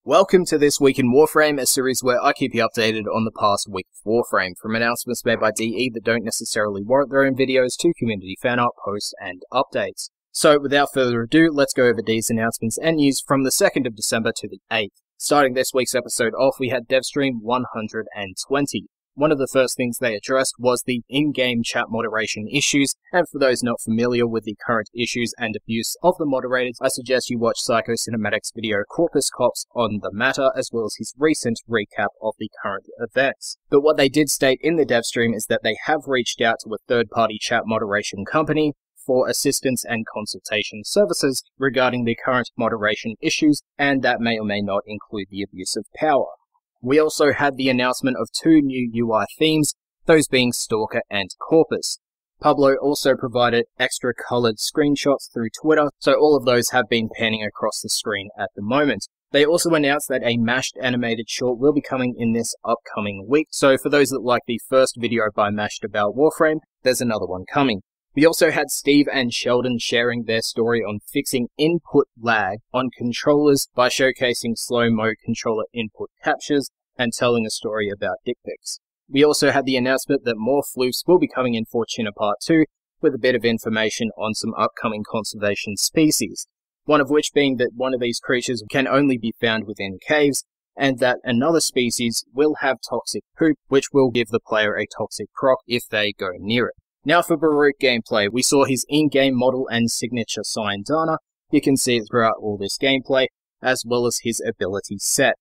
Welcome to This Week in Warframe, a series where I keep you updated on the past week of Warframe, from announcements made by DE that don't necessarily warrant their own videos to community fan art posts and updates. So without further ado, let's go over these announcements and news from the 2nd of December to the 8th. Starting this week's episode off, we had Devstream 120. One of the first things they addressed was the in-game chat moderation issues, and for those not familiar with the current issues and abuse of the moderators, I suggest you watch PsyCoCinematics' video Corpus Cops on the matter, as well as his recent recap of the current events. But what they did state in the Devstream is that they have reached out to a third-party chat moderation company for assistance and consultation services regarding the current moderation issues, and that may or may not include the abuse of power. We also had the announcement of 2 new UI themes, those being Stalker and Corpus. Pablo also provided extra coloured screenshots through Twitter, so all of those have been panning across the screen at the moment. They also announced that a mashed animated short will be coming in this upcoming week, so for those that like the first video by Mashed about Warframe, there's another one coming. We also had Steve and Sheldon sharing their story on fixing input lag on controllers by showcasing slow-mo controller input captures and telling a story about dick pics. We also had the announcement that more Floofs will be coming in Fortuna Part 2, with a bit of information on some upcoming conservation species, one of which being that one of these creatures can only be found within caves, and that another species will have toxic poop, which will give the player a toxic proc if they go near it. Now for Baruuk gameplay, we saw his in-game model and signature Syandana. You can see it throughout all this gameplay, as well as his ability set.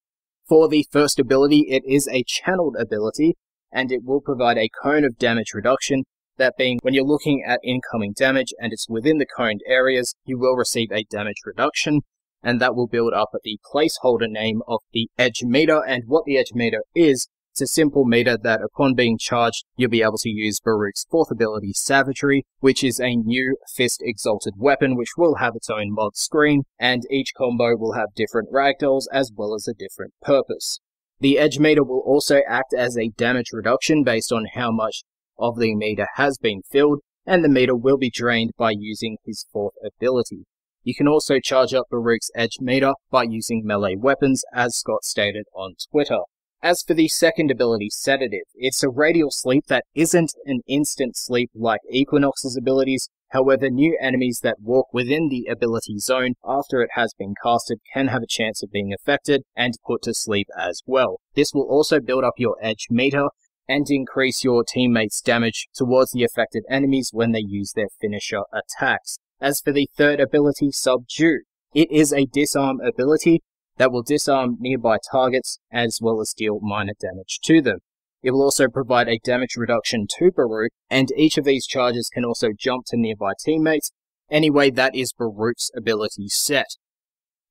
For the first ability, it is a channeled ability, and it will provide a cone of damage reduction, that being when you're looking at incoming damage and it's within the coned areas, you will receive a damage reduction, and that will build up at the placeholder name of the edge meter. And what the edge meter is, it's a simple meter that upon being charged, you'll be able to use Baruuk's 4th ability, Savagery, which is a new Fist Exalted weapon which will have its own mod screen, and each combo will have different ragdolls as well as a different purpose. The edge meter will also act as a damage reduction based on how much of the meter has been filled, and the meter will be drained by using his 4th ability. You can also charge up Baruuk's edge meter by using melee weapons, as Scott stated on Twitter. As for the second ability, Sedative, it's a radial sleep that isn't an instant sleep like Equinox's abilities. However, new enemies that walk within the ability zone after it has been casted can have a chance of being affected and put to sleep as well. This will also build up your edge meter and increase your teammates' damage towards the affected enemies when they use their finisher attacks. As for the third ability, Subdue, it is a disarm ability that will disarm nearby targets as well as deal minor damage to them. It will also provide a damage reduction to Baruuk, and each of these charges can also jump to nearby teammates. Anyway, that is Baruuk's ability set.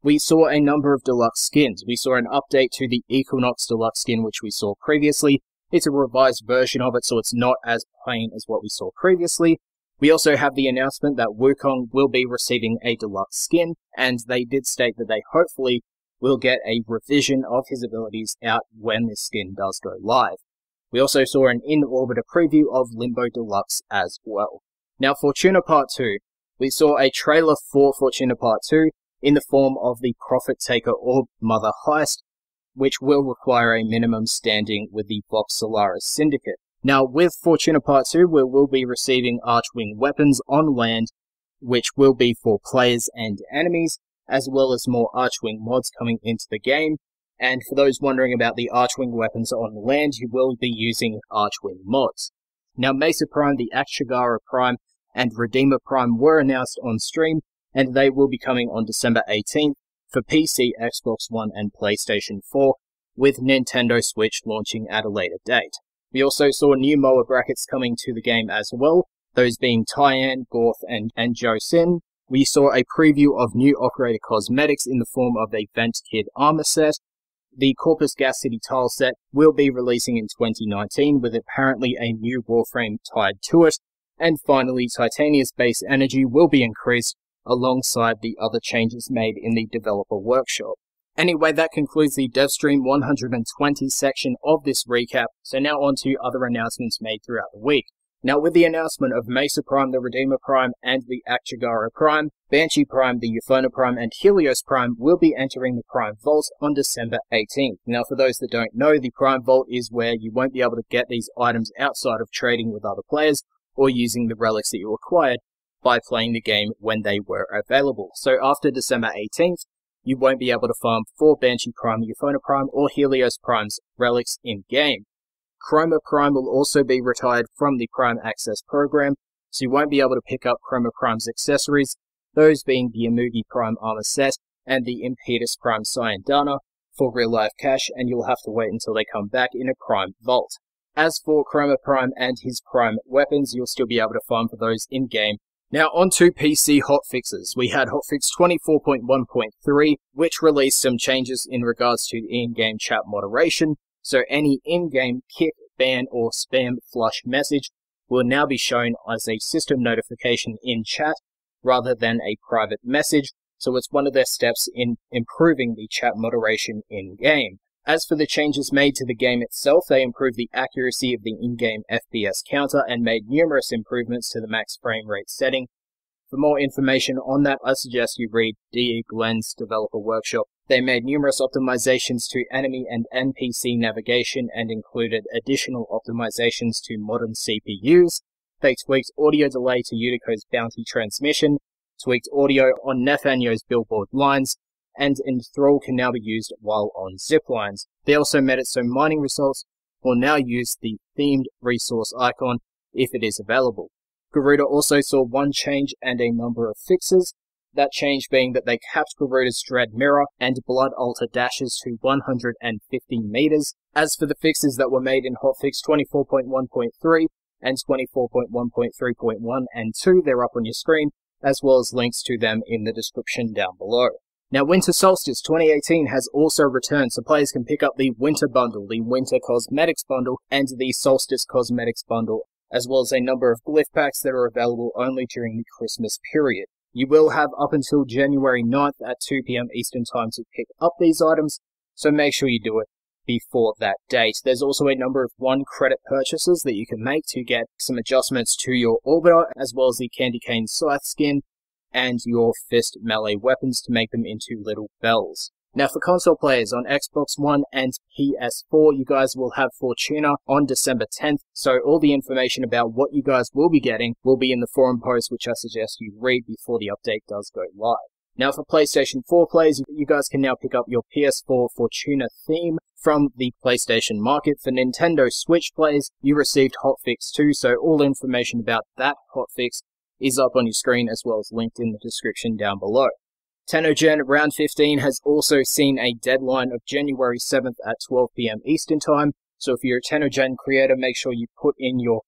We saw a number of deluxe skins. We saw an update to the Equinox deluxe skin which we saw previously. It's a revised version of it, so it's not as plain as what we saw previously. We also have the announcement that Wukong will be receiving a deluxe skin, and they did state that they hopefully will get a revision of his abilities out when this skin does go live. We also saw an in-orbiter preview of Limbo Deluxe as well. Now Fortuna Part 2. We saw a trailer for Fortuna Part 2 in the form of the Profit Taker Orb Mother Heist, which will require a minimum standing with the Vox Solaris Syndicate. Now with Fortuna Part 2, we will be receiving Archwing weapons on land, which will be for players and enemies, as well as more Archwing mods coming into the game. And for those wondering about the Archwing weapons on land, you will be using Archwing mods. Now Mesa Prime, the Akshagara Prime, and Redeemer Prime were announced on stream, and they will be coming on December 18th for PC, Xbox One, and PlayStation 4, with Nintendo Switch launching at a later date. We also saw new Moa brackets coming to the game as well, those being Tyann, Gorth, and Josin. We saw a preview of new Operator Cosmetics in the form of a Vent Kid armor set. The Corpus Gas City tile set will be releasing in 2019 with apparently a new Warframe tied to it. And finally, Titania's base energy will be increased alongside the other changes made in the developer workshop. Anyway, that concludes the Devstream 120 section of this recap, so now on to other announcements made throughout the week. Now, with the announcement of Mesa Prime, the Redeemer Prime, and the Akchigara Prime, Banshee Prime, the Euphona Prime, and Helios Prime will be entering the Prime Vault on December 18th. Now, for those that don't know, the Prime Vault is where you won't be able to get these items outside of trading with other players or using the relics that you acquired by playing the game when they were available. So after December 18th, you won't be able to farm for Banshee Prime, Euphona Prime, or Helios Prime's relics in-game. Chroma Prime will also be retired from the Prime Access program, so you won't be able to pick up Chroma Prime's accessories, those being the Amugi Prime Armor Set and the Impetus Prime Syandana for real-life cash, and you'll have to wait until they come back in a Prime Vault. As for Chroma Prime and his Prime weapons, you'll still be able to farm for those in-game. Now on to PC hotfixes. We had hotfix 24.1.3, which released some changes in regards to in-game chat moderation. So any in-game kick, ban, or spam flush message will now be shown as a system notification in chat rather than a private message. So it's one of their steps in improving the chat moderation in-game. As for the changes made to the game itself, they improved the accuracy of the in-game FPS counter and made numerous improvements to the max frame rate setting. For more information on that, I suggest you read D.E. Glenn's Developer Workshop. They made numerous optimizations to enemy and NPC navigation and included additional optimizations to modern CPUs. They tweaked audio delay to Yuriko's bounty transmission, tweaked audio on Nathaniel's billboard lines, and Enthrall can now be used while on ziplines. They also made it so mining results will now use the themed resource icon if it is available. Garuda also saw one change and a number of fixes, that change being that they capped Garuda's Dread Mirror and Blood Altar dashes to 150 meters. As for the fixes that were made in hotfix 24.1.3 and 24.1.3.1 and 2, they're up on your screen, as well as links to them in the description down below. Now, Winter Solstice 2018 has also returned, so players can pick up the Winter Bundle, the Winter Cosmetics Bundle, and the Solstice Cosmetics Bundle, as well as a number of glyph packs that are available only during the Christmas period. You will have up until January 9th at 2 PM Eastern Time to pick up these items, so make sure you do it before that date. There's also a number of 1 credit purchases that you can make to get some adjustments to your Orbiter, as well as the Candy Cane Scythe skin, and your fist melee weapons to make them into little bells. Now for console players on Xbox One and PS4, you guys will have Fortuna on December 10th, so all the information about what you guys will be getting will be in the forum post, which I suggest you read before the update does go live. Now for PlayStation 4 players, you guys can now pick up your PS4 Fortuna theme from the PlayStation Market. For Nintendo Switch players, you received Hotfix 2, so all information about that hotfix is up on your screen as well as linked in the description down below. Tennogen Round 15 has also seen a deadline of January 7th at 12 PM Eastern Time, so if you're a Tennogen creator, make sure you put in your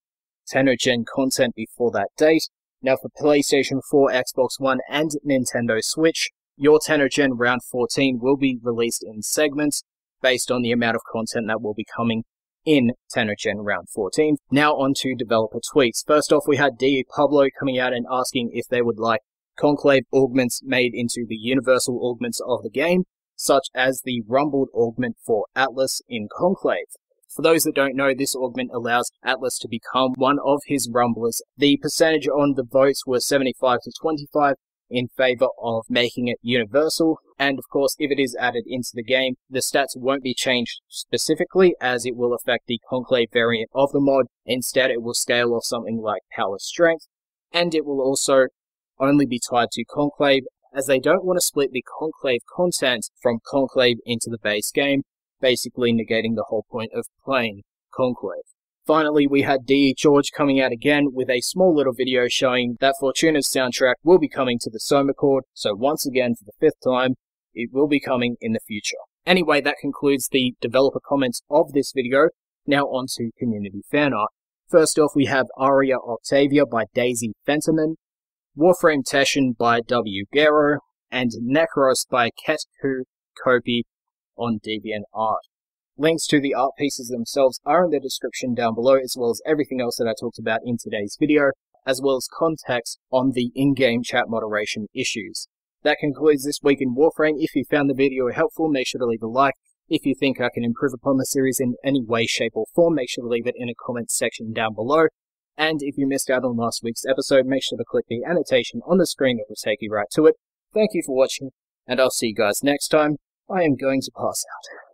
Tennogen content before that date. Now for PlayStation 4, Xbox One, and Nintendo Switch, your Tennogen Round 14 will be released in segments based on the amount of content that will be coming in Tennogen Round 14. Now on to developer tweaks. First off, we had D.E. Pablo coming out and asking if they would like Conclave augments made into the universal augments of the game, such as the Rumbled augment for Atlas in Conclave. For those that don't know, this augment allows Atlas to become one of his Rumblers. The percentage on the votes were 75 to 25 in favor of making it universal, and of course if it is added into the game, the stats won't be changed specifically as it will affect the Conclave variant of the mod. Instead it will scale off something like power strength, and it will also only be tied to Conclave, as they don't want to split the Conclave content from Conclave into the base game, basically negating the whole point of playing Conclave. Finally, we had D.E. George coming out again with a small little video showing that Fortuna's soundtrack will be coming to the Soma Chord, so once again, for the 5th time, it will be coming in the future. Anyway, that concludes the developer comments of this video. Now on to community fan art. First off, we have Aria Octavia by Daisy Fentiman, Warframe Teshin by W. Gero, and Necros by Ketku Kopi on DeviantArt. Links to the art pieces themselves are in the description down below, as well as everything else that I talked about in today's video, as well as context on the in-game chat moderation issues. That concludes this week in Warframe. If you found the video helpful, make sure to leave a like. If you think I can improve upon the series in any way, shape, or form, make sure to leave it in a comment section down below. And if you missed out on last week's episode, make sure to click the annotation on the screen that will take you right to it. Thank you for watching, and I'll see you guys next time. I am going to pass out.